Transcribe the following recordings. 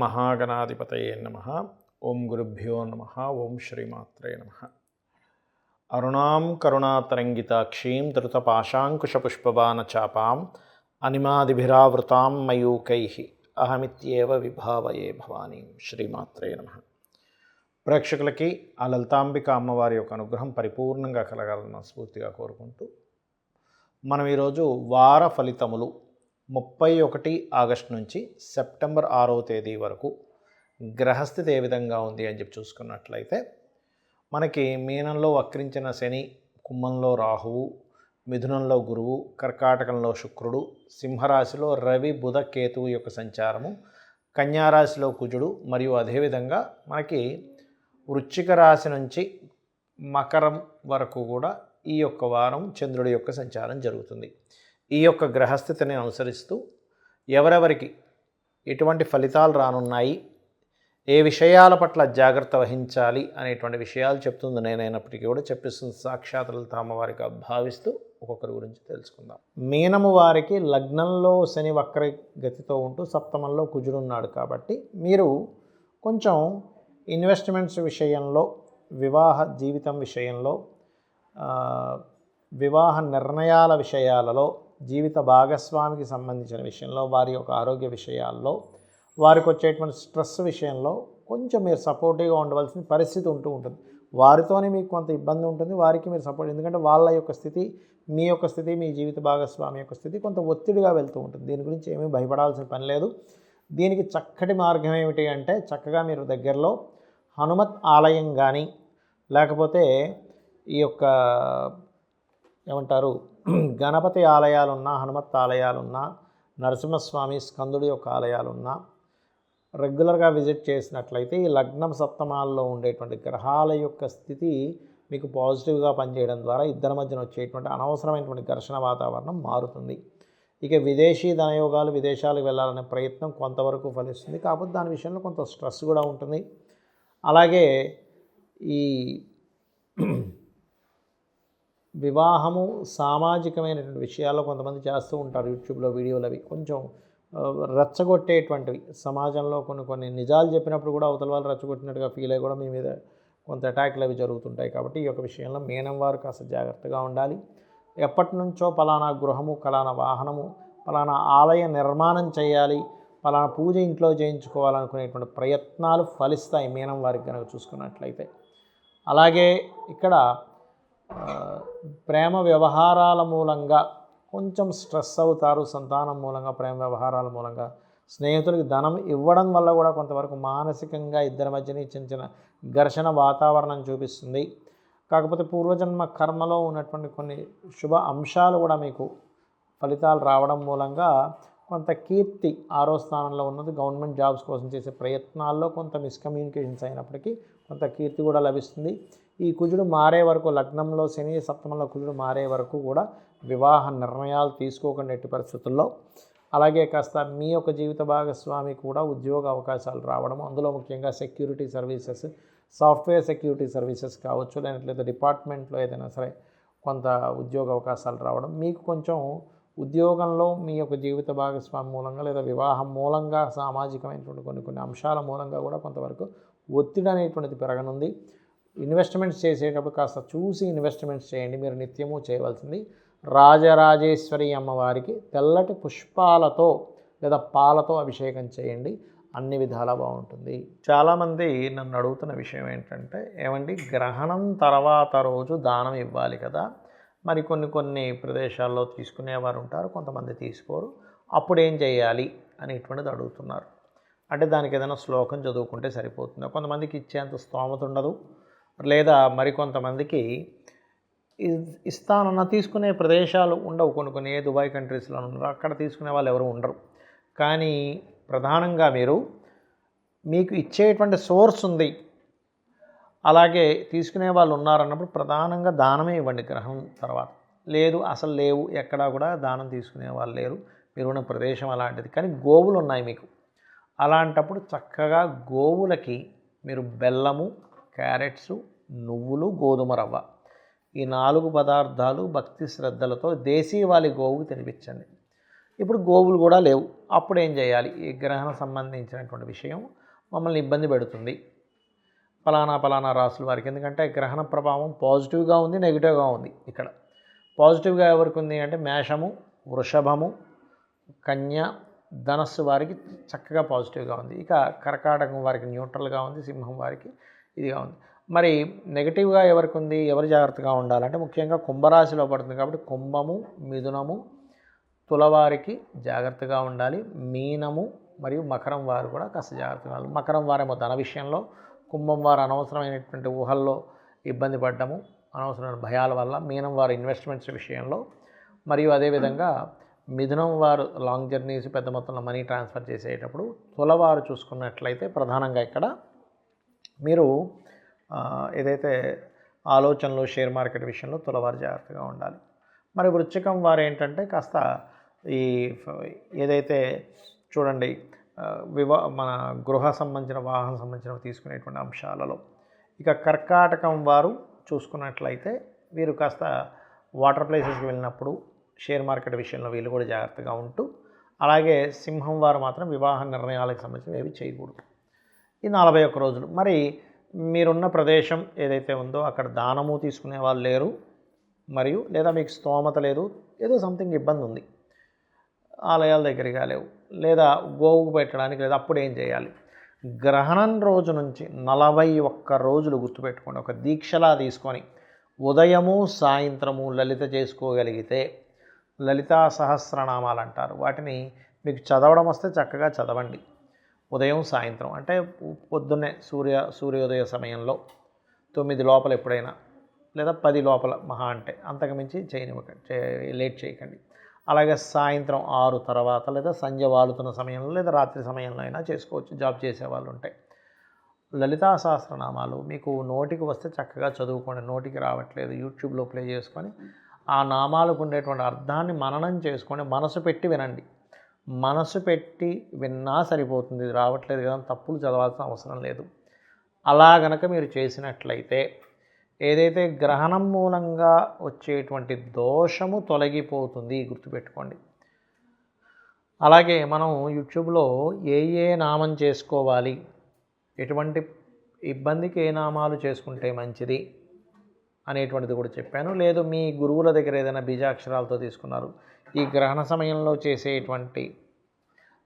మహాగణాధిపతయే నమః. ఓం గురుభ్యో నమః. ఓం శ్రీమాత్రే నమః. అరుణాం కరుణాతరంగితాక్షీం ధృతపాశాంకుశపుష్పబాణచాపాం అనిమాదిభిరావృతాం మయూకైః అహమిత్యేవ విభావయే భవానీం. శ్రీమాత్రే నమః. ప్రేక్షకులకి ఆ లలితాంబిక అమ్మవారి యొక్క అనుగ్రహం పరిపూర్ణంగా కలగాలని మనస్ఫూర్తిగా కోరుకుంటూ మనం ఈరోజు వార ఫలితములు 31 ఆగస్టు నుంచి సెప్టెంబర్ 6వ తేదీ వరకు గ్రహస్థితి ఏ విధంగా ఉంది అని చెప్పి చూసుకున్నట్లయితే మనకి మీనంలో వక్రించిన శని, కుంభంలో రాహువు, మిథునంలో గురువు, కర్కాటకంలో శుక్రుడు, సింహరాశిలో రవి, బుధ, కేతువు యొక్క సంచారము, కన్యారాశిలో కుజుడు మరియు అదేవిధంగా మనకి వృశ్చిక రాశి నుంచి మకరం వరకు కూడా ఈ యొక్క వారం చంద్రుడి యొక్క సంచారం జరుగుతుంది. ఈ యొక్క గ్రహస్థితిని అనుసరిస్తూ ఎవరెవరికి ఎటువంటి ఫలితాలు రానున్నాయి, ఏ విషయాల పట్ల జాగ్రత్త వహించాలి అనేటువంటి విషయాలు చెప్తుంది నేనైనప్పటికీ కూడా చెప్పిస్తుంది సాక్షాత్ లలితామ్మవారిగా భావిస్తూ ఒక్కొక్కరి గురించి తెలుసుకుందాం. మీనము వారికి లగ్నంలో శని వక్ర గతితో ఉంటూ సప్తమంలో కుజుడున్నాడు కాబట్టి మీరు కొంచెం ఇన్వెస్ట్మెంట్స్ విషయంలో, వివాహ జీవితం విషయంలో, వివాహ నిర్ణయాల విషయాలలో, జీవిత భాగస్వామికి సంబంధించిన విషయంలో, వారి యొక్క ఆరోగ్య విషయాల్లో, వారికి వచ్చేటువంటి స్ట్రెస్ విషయంలో కొంచెం మీరు సపోర్టివ్గా ఉండవలసిన పరిస్థితి ఉంటుంది. వారితోనే మీకు కొంత ఇబ్బంది ఉంటుంది, వారికి మీరు సపోర్ట్, ఎందుకంటే వాళ్ళ యొక్క స్థితి, మీ యొక్క స్థితి, మీ జీవిత భాగస్వామి యొక్క స్థితి కొంత ఒత్తిడిగా వెళ్తూ ఉంటుంది. దీని గురించి ఏమీ భయపడాల్సిన పని లేదు. దీనికి చక్కటి మార్గం ఏమిటి అంటే చక్కగా మీరు దగ్గరలో హనుమత్ ఆలయం కానీ, లేకపోతే ఈ యొక్క ఏమంటారు గణపతి ఆలయాలున్నా, హనుమత్ ఆలయాలున్నా, నరసింహస్వామి, స్కందుడి యొక్క ఆలయాలున్నా రెగ్యులర్గా విజిట్ చేసినట్లయితే ఈ లగ్నం సప్తమాల్లో ఉండేటువంటి గ్రహాల యొక్క స్థితి మీకు పాజిటివ్గా పనిచేయడం ద్వారా ఇద్దరి మధ్యన వచ్చేటువంటి అనవసరమైనటువంటి ఘర్షణ వాతావరణం మారుతుంది. ఇక విదేశీ ధనయోగాలు, విదేశాలకు వెళ్ళాలనే ప్రయత్నం కొంతవరకు ఫలిస్తుంది, కాకపోతే దాని విషయంలో కొంత స్ట్రెస్ కూడా ఉంటుంది. అలాగే ఈ వివాహము, సామాజికమైనటువంటి విషయాల్లో కొంతమంది చేస్తూ ఉంటారు. యూట్యూబ్లో వీడియోలు అవి కొంచెం రెచ్చగొట్టేటువంటివి, సమాజంలో కొన్ని నిజాలు చెప్పినప్పుడు కూడా అవతల వాళ్ళు రెచ్చగొట్టినట్టుగా ఫీల్ అయ్యి కూడా మీ మీద కొంత అటాక్లు అవి జరుగుతుంటాయి. కాబట్టి ఈ యొక్క విషయంలో మీనం వారు కాస్త జాగ్రత్తగా ఉండాలి. ఎప్పటి నుంచో పలానా గృహము, పలానా వాహనము, పలానా ఆలయ నిర్మాణం చేయాలి, పలానా పూజ ఇంట్లో చేయించుకోవాలనుకునేటువంటి ప్రయత్నాలు ఫలిస్తాయి మీనం వారికి కనుక చూసుకున్నట్లయితే. అలాగే ఇక్కడ ప్రేమ వ్యవహారాల మూలంగా కొంచెం స్ట్రెస్ అవుతారు. సంతానం మూలంగా, ప్రేమ వ్యవహారాల మూలంగా, స్నేహితులకి ధనం ఇవ్వడం వల్ల కూడా కొంతవరకు మానసికంగా ఇద్దరి మధ్యన చిన్న ఘర్షణ వాతావరణం చూపిస్తుంది. కాకపోతే పూర్వజన్మ కర్మలో ఉన్నటువంటి కొన్ని శుభ అంశాలు కూడా మీకు ఫలితాలు రావడం మూలంగా కొంత కీర్తి 6వ స్థానంలో ఉన్నది. గవర్నమెంట్ జాబ్స్ కోసం చేసే ప్రయత్నాల్లో కొంత మిస్కమ్యూనికేషన్స్ అయినప్పటికీ కొంత కీర్తి కూడా లభిస్తుంది. ఈ కుజుడు మారే వరకు, లగ్నంలో శని, సప్తమంలో కుజుడు మారే వరకు కూడా వివాహ నిర్ణయాలు తీసుకోకుండా ఎట్టి పరిస్థితుల్లో. అలాగే కాస్త మీ యొక్క జీవిత భాగస్వామి కూడా ఉద్యోగ అవకాశాలు రావడం, అందులో ముఖ్యంగా security services, software security services కావచ్చు, లేనట్లయితే డిపార్ట్మెంట్లో ఏదైనా సరే కొంత ఉద్యోగ అవకాశాలు రావడం, మీకు కొంచెం ఉద్యోగంలో మీ యొక్క జీవిత భాగస్వామి మూలంగా లేదా వివాహం మూలంగా సామాజికమైనటువంటి కొన్ని అంశాల మూలంగా కూడా కొంతవరకు ఒత్తిడి అనేటువంటిది పెరగనుంది. ఇన్వెస్ట్మెంట్స్ చేసేటప్పుడు కాస్త చూసి ఇన్వెస్ట్మెంట్స్ చేయండి. మీరు నిత్యము చేయవలసింది రాజరాజేశ్వరి అమ్మవారికి తెల్లటి పుష్పాలతో లేదా పాలతో అభిషేకం చేయండి, అన్ని విధాలా బాగుంటుంది. చాలామంది నన్ను అడుగుతున్న విషయం ఏంటంటే, ఏమండి గ్రహణం తర్వాత రోజు దానం ఇవ్వాలి కదా, మరి కొన్ని ప్రదేశాల్లో తీసుకునేవారు ఉంటారు, కొంతమంది తీసుకోరు, అప్పుడు ఏం చేయాలి అనేటువంటిది అడుగుతున్నారు. అంటే దానికి ఏదైనా శ్లోకం చదువుకుంటే సరిపోతుంది. కొంతమందికి ఇచ్చేంత స్తోమత ఉండదు, లేదా మరికొంతమందికి ఇస్తానన్న తీసుకునే ప్రదేశాలు ఉండవు. కొన్ని దుబాయ్ కంట్రీస్లో ఉన్నారు, అక్కడ తీసుకునే వాళ్ళు ఎవరు ఉండరు. కానీ ప్రధానంగా మీకు ఇచ్చేటువంటి సోర్స్ ఉంది, అలాగే తీసుకునే వాళ్ళు ఉన్నారన్నప్పుడు ప్రధానంగా దానమే ఇవ్వండి గ్రహణం తర్వాత. లేదు అసలు లేవు, ఎక్కడా కూడా దానం తీసుకునే వాళ్ళు లేరు, మీరున్న ప్రదేశం అలాంటిది, కానీ గోవులు ఉన్నాయి మీకు, అలాంటప్పుడు చక్కగా గోవులకి మీరు బెల్లము, క్యారెట్సు, నువ్వులు, గోధుమ రవ్వ, ఈ 4 పదార్థాలు భక్తి శ్రద్ధలతో దేశీవాలి గోవుకు తినిపించండి. ఇప్పుడు గోవులు కూడా లేవు. అప్పుడు ఏం చేయాలి? ఈ గ్రహణం సంబంధించినటువంటి విషయం మమ్మల్ని ఇబ్బంది పెడుతుంది పలానా రాసుల వారికి. ఎందుకంటే గ్రహణ ప్రభావం పాజిటివ్గా ఉంది, నెగిటివ్గా ఉంది. ఇక్కడ పాజిటివ్గా ఎవరికి ఉంది అంటే మేషము, వృషభము, కన్య, ధనస్సు వారికి చక్కగా పాజిటివ్గా ఉంది. ఇక కర్కాటకం వారికి న్యూట్రల్గా ఉంది, సింహం వారికి ఇదిగా ఉంది. మరి నెగిటివ్గా ఎవరికి ఉంది, ఎవరు జాగ్రత్తగా ఉండాలంటే ముఖ్యంగా కుంభరాశిలో పడుతుంది కాబట్టి కుంభము, మిథునము, తులవారికి జాగ్రత్తగా ఉండాలి. మీనము మరియు మకరం వారు కూడా కాస్త జాగ్రత్తగా ఉండాలి. మకరం వారేమో ధన విషయంలో, కుంభం వారు అనవసరమైనటువంటి ఊహల్లో ఇబ్బంది పడ్డము, అనవసరమైన భయాల వల్ల, మీనం వారు ఇన్వెస్ట్మెంట్స్ విషయంలో, మరియు అదేవిధంగా మిథునం వారు లాంగ్ జర్నీస్ పెద్ద మొత్తంలో మనీ ట్రాన్స్ఫర్ చేసేటప్పుడు, తులవారు చూసుకున్నట్లయితే ప్రధానంగా ఇక్కడ మీరు ఏదైతే ఆలోచనలు షేర్ మార్కెట్ విషయంలో తులవారు జాగ్రత్తగా ఉండాలి. మరి వృశ్చికం వారు ఏంటంటే కాస్త ఈ ఏదైతే చూడండి మన గృహ సంబంధించిన వాహనం సంబంధించిన తీసుకునేటువంటి అంశాలలో. ఇక కర్కాటకం వారు చూసుకున్నట్లయితే వీరు కాస్త వాటర్ ప్లేసెస్కి వెళ్ళినప్పుడు షేర్ మార్కెట్ విషయంలో వీళ్ళు కూడా జాగ్రత్తగా ఉంటూ, అలాగే సింహం వారు మాత్రం వివాహ నిర్ణయాలకు సంబంధించి ఏవి చేయకూడదు. ఈ 41 రోజులు. మరి మీరున్న ప్రదేశం ఏదైతే ఉందో అక్కడ దానము తీసుకునే వాళ్ళు లేరు, మరియు లేదా మీకు స్తోమత లేదు, ఏదో సంథింగ్ ఇబ్బంది ఉంది, ఆలయాల దగ్గరగా లేవు, లేదా గోవుకు పెట్టడానికి లేదా, అప్పుడు ఏం చేయాలి? గ్రహణం రోజు నుంచి 41 రోజులు గుర్తుపెట్టుకోండి. ఒక దీక్షలా తీసుకొని ఉదయము సాయంత్రము లలిత చేసుకోగలిగితే, లలితా సహస్రనామాలు అంటారు వాటిని, మీకు చదవడం వస్తే చక్కగా చదవండి. ఉదయం సాయంత్రం అంటే పొద్దున్నే సూర్యోదయ సమయంలో 9 లోపల ఎప్పుడైనా, లేదా 10 లోపల మహా అంటే, అంతకుమించి లేట్ చేయకండి. అలాగే సాయంత్రం 6 తర్వాత, లేదా సంధ్య వాలుతున్న సమయంలో, లేదా రాత్రి సమయంలో అయినా చేసుకోవచ్చు, జాబ్ చేసేవాళ్ళు ఉంటే. లలితా సహస్రనామాలు మీకు నోటికి వస్తే చక్కగా చదువుకోండి. నోటికి రావట్లేదు యూట్యూబ్లో ప్లే చేసుకొని ఆ నామాలకు ఉండేటువంటి అర్థాన్ని మననం చేసుకొని మనసు పెట్టి వినండి. మనసు పెట్టి విన్నా సరిపోతుంది. ఇది రావట్లేదు కదా, తప్పులు చదవాల్సిన అవసరం లేదు. అలా గనక మీరు చేసినట్లయితే ఏదైతే గ్రహణం మూలంగా వచ్చేటువంటి దోషము తొలగిపోతుంది, గుర్తుపెట్టుకోండి. అలాగే మనం యూట్యూబ్లో ఏ నామం చేసుకోవాలి, ఎటువంటి ఇబ్బందికి ఏ నామాలు చేసుకుంటే మంచిది అనేటువంటిది కూడా చెప్పాను. లేదు మీ గురువుల దగ్గర ఏదైనా బీజాక్షరాలతో తీసుకున్నారు, ఈ గ్రహణ సమయంలో చేసేటువంటి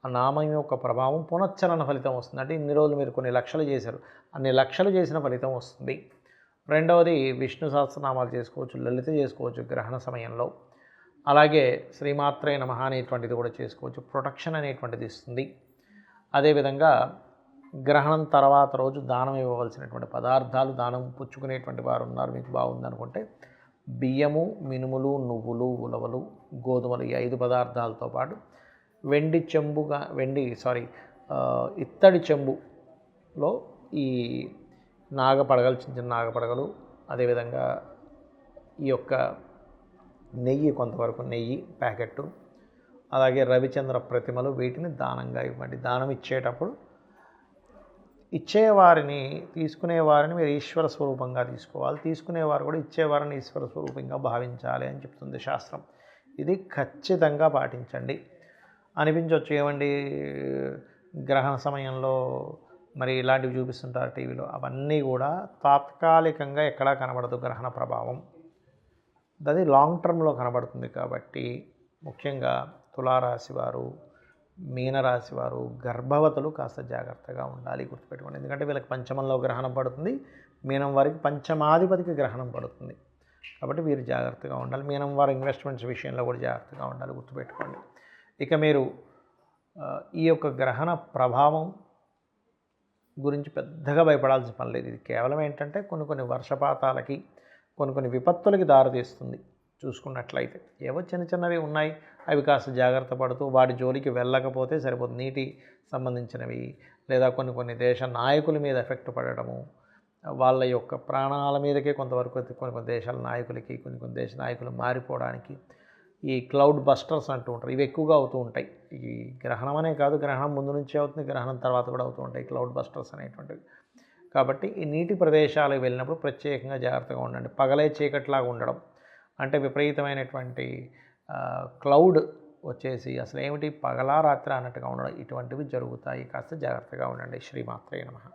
ఆ నామం యొక్క ప్రభావం పునశ్చరణ ఫలితం వస్తుంది. అంటే ఇన్ని రోజులు మీరు కొన్ని లక్షలు చేశారు, అన్ని లక్షలు చేసిన ఫలితం వస్తుంది. రెండవది విష్ణు సహస్రనామాలు చేసుకోవచ్చు, లలిత చేసుకోవచ్చు గ్రహణ సమయంలో. అలాగే శ్రీమాత్రే నమః అనేటువంటిది కూడా చేసుకోవచ్చు, ప్రొటెక్షన్ అనేటువంటిది ఇస్తుంది. అదేవిధంగా గ్రహణం తర్వాత రోజు దానం ఇవ్వవలసినటువంటి పదార్థాలు, దానం పుచ్చుకునేటువంటి వారు ఉన్నారు, మీకు బాగుందనుకుంటే బియ్యము, మినుములు, నువ్వులు, ఉలవలు, గోధుమలు, ఈ 5 పదార్థాలతో పాటు ఇత్తడి చెంబులో ఈ నాగపడగలు, చిన్న చిన్న నాగపడగలు, అదేవిధంగా ఈ యొక్క నెయ్యి, కొంతవరకు నెయ్యి ప్యాకెట్టు, అలాగే రవిచంద్ర ప్రతిమలు, వీటిని దానంగా ఇవ్వండి. దానం ఇచ్చేటప్పుడు ఇచ్చేవారిని, తీసుకునేవారిని మీరు ఈశ్వర స్వరూపంగా తీసుకోవాలి, తీసుకునేవారు కూడా ఇచ్చేవారిని ఈశ్వర స్వరూపంగా భావించాలి అని చెప్తుంది శాస్త్రం. ఇది ఖచ్చితంగా పాటించండి. అనిపించవచ్చు ఏమండి గ్రహణ సమయంలో మరి ఇలాంటివి చూపిస్తుంటారు టీవీలో, అవన్నీ కూడా తాత్కాలికంగా ఎక్కడా కనబడదు గ్రహణ ప్రభావం, అది లాంగ్ టర్మ్లో కనబడుతుంది. కాబట్టి ముఖ్యంగా తులారాశి వారు, మీనరాశి వారు, గర్భవతులు కాస్త జాగ్రత్తగా ఉండాలి, గుర్తుపెట్టుకోండి. ఎందుకంటే వీళ్ళకి పంచమంలో గ్రహణం పడుతుంది, మీనం వారికి పంచమాధిపతికి గ్రహణం పడుతుంది. కాబట్టి వీరు జాగ్రత్తగా ఉండాలి. మీనం వారు ఇన్వెస్ట్మెంట్స్ విషయంలో కూడా జాగ్రత్తగా ఉండాలి, గుర్తుపెట్టుకోండి. ఇక మీరు ఈ యొక్క గ్రహణ ప్రభావం గురించి పెద్దగా భయపడాల్సిన పని లేదు. ఇది కేవలం ఏంటంటే కొన్ని వర్షపాతాలకి, కొన్ని విపత్తులకి దారితీస్తుంది. చూసుకున్నట్లయితే ఏవో చిన్నవి ఉన్నాయి, అవి కాస్త జాగ్రత్త పడుతూ వాటి జోలికి వెళ్ళకపోతే సరిపోతుంది. నీటి సంబంధించినవి, లేదా కొన్ని దేశ నాయకుల మీద ఎఫెక్ట్ పడటము, వాళ్ళ యొక్క ప్రాణాల మీదకే కొంతవరకు కొన్ని దేశాల నాయకులకి, కొన్ని దేశ నాయకులు మారిపోవడానికి ఈ క్లౌడ్ బస్టర్స్ అంటూ ఉంటారు, ఇవి ఎక్కువగా అవుతూ ఉంటాయి. ఈ గ్రహణం అనే కాదు, గ్రహణం ముందు నుంచే అవుతుంది, గ్రహణం తర్వాత కూడా అవుతూ ఉంటాయి క్లౌడ్ బస్టర్స్ అనేటువంటివి. కాబట్టి ఈ నీటి ప్రదేశాలకు వెళ్ళినప్పుడు ప్రత్యేకంగా జాగ్రత్తగా ఉండండి. పగలే చీకట్లాగా ఉండడం అంటే విపరీతమైనటువంటి క్లౌడ్ వచ్చేసి అసలు ఏమిటి పగలా రాత్రి అన్నట్టుగా ఉండడం, ఇటువంటివి జరుగుతాయి. కాస్త జాగ్రత్తగా ఉండండి. శ్రీమాత్రే నమః.